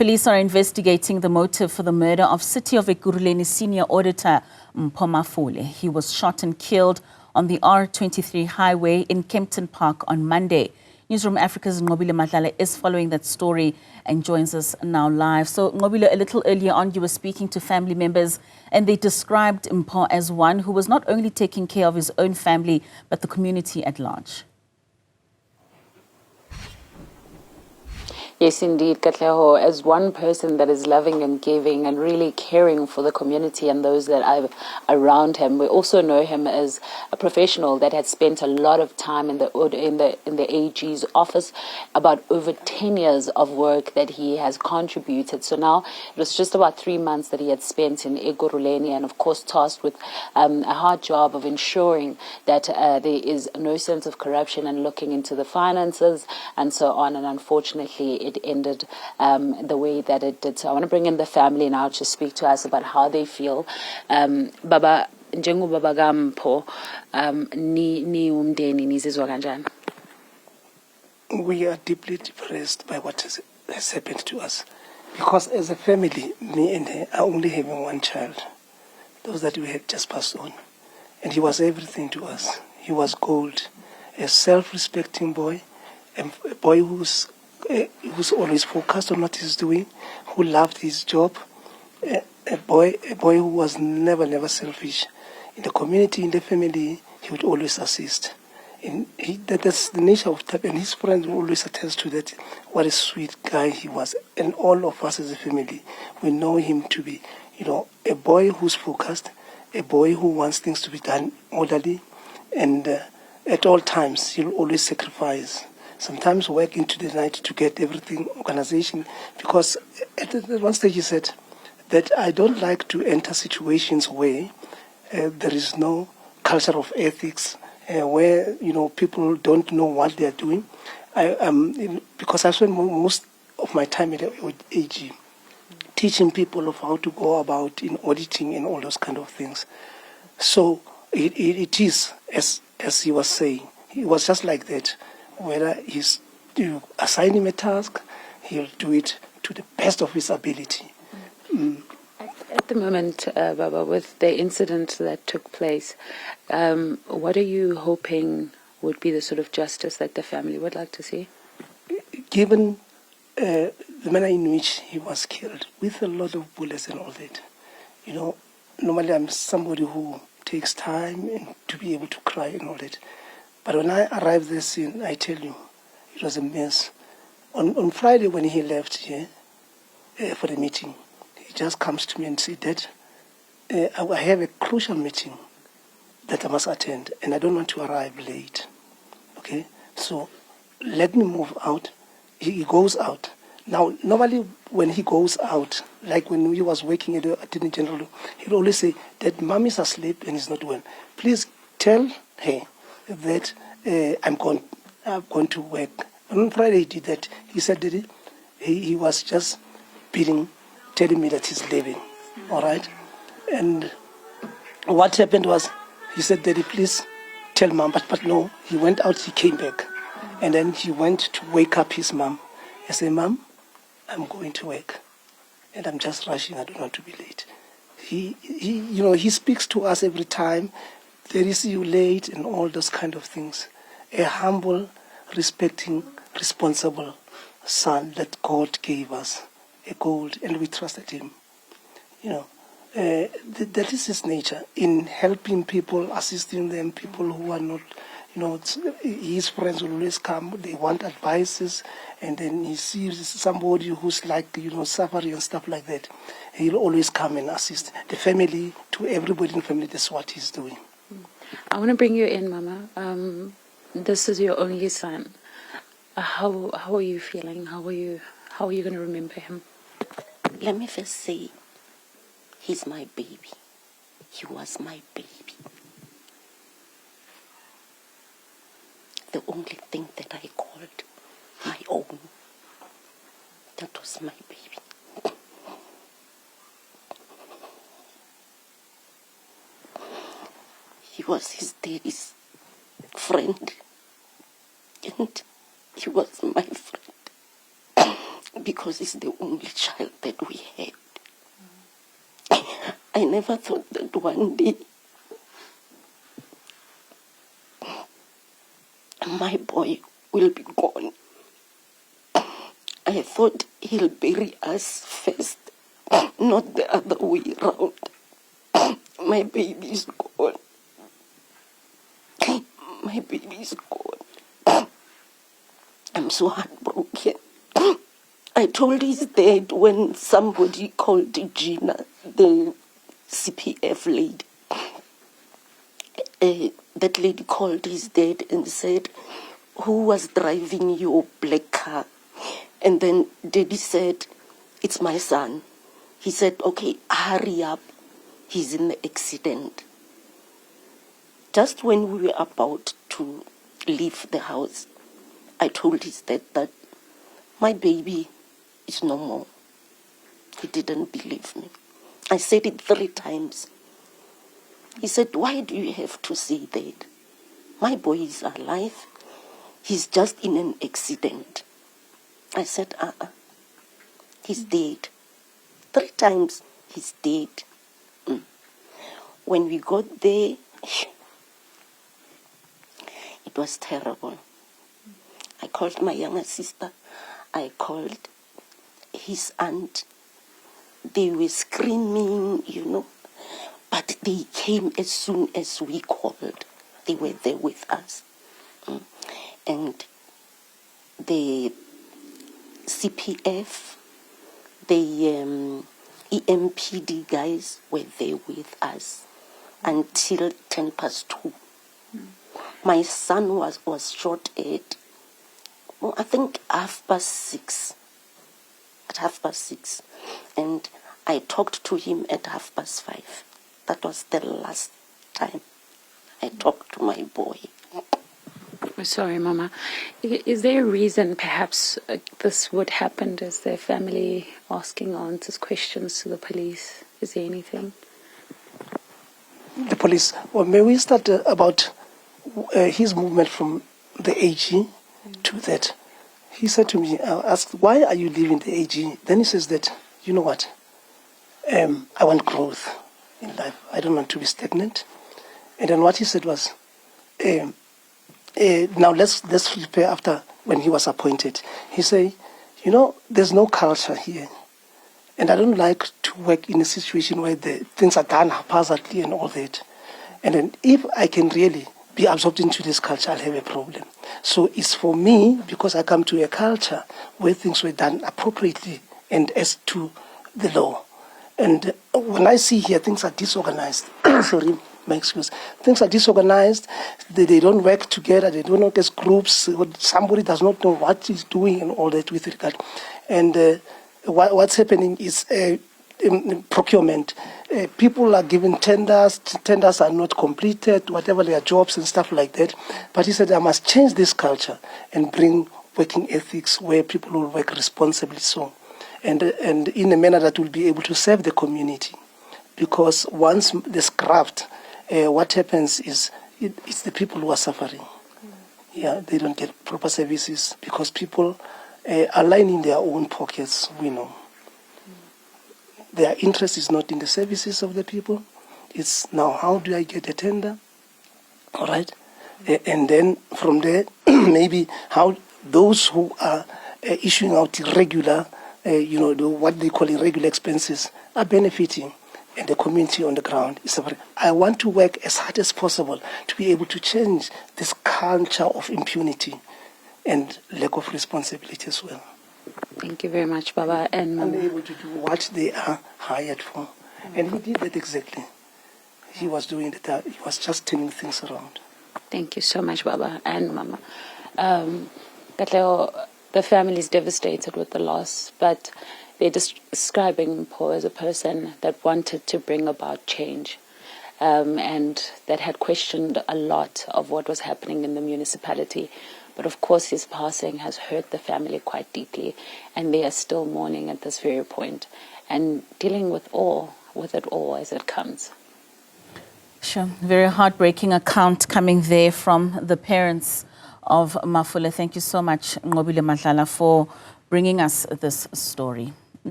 Police are investigating the motive for the murder of City of Ekurhuleni senior auditor Mpho Mafole. He was shot and killed on the R23 highway in Kempton Park on Monday. Newzroom Afrika's Nqobile Madlala is following that story and joins us now live. So, Nqobile, a little earlier on, you were speaking to family members and they described Mpho as one who was not only taking care of his own family, but the community at large. Yes, indeed, Katleho, as one person that is loving and giving and really caring for the community and those that are around him. We also know him as a professional that had spent a lot of time in the AG's office, about over 10 years of work that he has contributed. So now it was just about 3 months that he had spent in Ekurhuleni, and of course tasked with a hard job of ensuring that there is no sense of corruption and looking into the finances and so on. And unfortunately, it ended the way that it did. So I want to bring in the family now to speak to us about how they feel. Baba, njengobaba kaMpho, ni umndeni nizizwa kanjani? We are deeply depressed by what has happened to us, because as a family, me and her are only having one child, those that we had just passed on, and he was everything to us. He was gold, a self-respecting boy, a boy who's always focused on what he's doing, who loved his job, a boy who was never selfish. In the community, in the family, he would always assist. That's the nature of type, and his friends will always attest to that. What a sweet guy he was, and all of us as a family, we know him to be, a boy who's focused, a boy who wants things to be done orderly, and at all times he'll always sacrifice. Sometimes work into the night to get everything organization, because at one stage he said that I don't like to enter situations where there is no culture of ethics, where people don't know what they are doing. Because I spend most of my time with AG, teaching people of how to go about in auditing and all those kind of things. So it is as he was saying, he was just like that. Whether you assign him a task, he'll do it to the best of his ability. At the moment, Baba, with the incident that took place, what are you hoping would be the sort of justice that the family would like to see? Given the manner in which he was killed, with a lot of bullets and all that, normally I'm somebody who takes time and to be able to cry and all that. But when I arrived at the scene, I tell you, it was a mess. On Friday when he left here for the meeting, he just comes to me and said, Dad, I have a crucial meeting that I must attend, and I don't want to arrive late. Okay? So let me move out. He goes out. Now, normally when he goes out, like when he was working at the Attorney General, he'd always say that Mom is asleep and is not well. Please tell her that I'm going to work. On Friday he did that. He said that he was just telling me that he's leaving. All right? And what happened was, he said, Daddy, please tell Mom. But no, he went out, he came back. And then he went to wake up his mom. I said, Mom, I'm going to work. And I'm just rushing, I don't want to be late. He speaks to us every time. There is you late and all those kind of things. A humble, respecting, responsible son that God gave us, a gold, and we trusted him. That is his nature, in helping people, assisting them, people who are not, his friends will always come, they want advices, and then he sees somebody who's like, suffering and stuff like that. He'll always come and assist the family, to everybody in the family. That's what he's doing. I want to bring you in, Mama. This is your only son. How are you feeling? How are you going to remember him? Let me first say, he's my baby. He was my baby. The only thing that I called my own, that was my baby. He was his daddy's friend, and he was my friend. because he's the only child that we had. I never thought that one day my boy will be gone. I thought he'll bury us first, not the other way around. My baby is gone. My baby is gone. I'm so heartbroken. I told his dad when somebody called Gina, the CPF lady. That lady called his dad and said, who was driving your black car? And then Daddy said, it's my son. He said, okay, hurry up. He's in the accident. Just when we were about to leave the house, I told his dad that my baby is no more. He didn't believe me. I said it 3 times. He said, why do you have to say that? My boy is alive. He's just in an accident. I said, he's dead. 3 times, he's dead. When we got there, it was terrible. I called my younger sister. I called his aunt. They were screaming, you know, but they came as soon as we called. They were there with us. And the CPF, the EMPD guys were there with us until 2:10. My son was shot at, I think 6:30. At 6:30. And I talked to him at 5:30. That was the last time I talked to my boy. We're sorry, Mama. Is there a reason perhaps this would happen? Is their family asking answers, questions to the police? Is there anything? The police, well, may we start about his movement from the AG to that? He said to me, I asked, why are you leaving the AG? Then he says that, you know what, I want growth in life. I don't want to be stagnant. And then what he said was, now let's prepare after when he was appointed. He said, you know, there's no culture here. And I don't like to work in a situation where the things are done haphazardly and all that. And then if I can really be absorbed into this culture, I'll have a problem. So it's for me, because I come to a culture where things were done appropriately and as to the law. And when I see here things are disorganized, sorry, my excuse, things are disorganized, they don't work together, they don't work as groups, somebody does not know what he's doing and all that with regard. And what's happening is in procurement. People are given tenders are not completed, whatever their jobs and stuff like that. But he said, I must change this culture and bring working ethics where people will work responsibly so. And in a manner that will be able to serve the community. Because once there's graft, what happens is it's the people who are suffering. Yeah, they don't get proper services because people are lining their own pockets, we know. Their interest is not in the services of the people. It's now, how do I get a tender? All right? And then from there, maybe how those who are issuing out irregular, what they call irregular expenses, are benefiting, and the community on the ground is suffering. I want to work as hard as possible to be able to change this culture of impunity and lack of responsibility as well. Thank you very much, Baba. And Mama. And able to do what they are hired for. And he did that exactly. He was doing that. He was just turning things around. Thank you so much, Baba and Mama. Katlego, the family is devastated with the loss, but they're describing Mpho as a person that wanted to bring about change and that had questioned a lot of what was happening in the municipality. But of course, his passing has hurt the family quite deeply, and they are still mourning at this very point and dealing with it all as it comes. Sure. Very heartbreaking account coming there from the parents of Mafole. Thank you so much, Nqobile Madlala, for bringing us this story.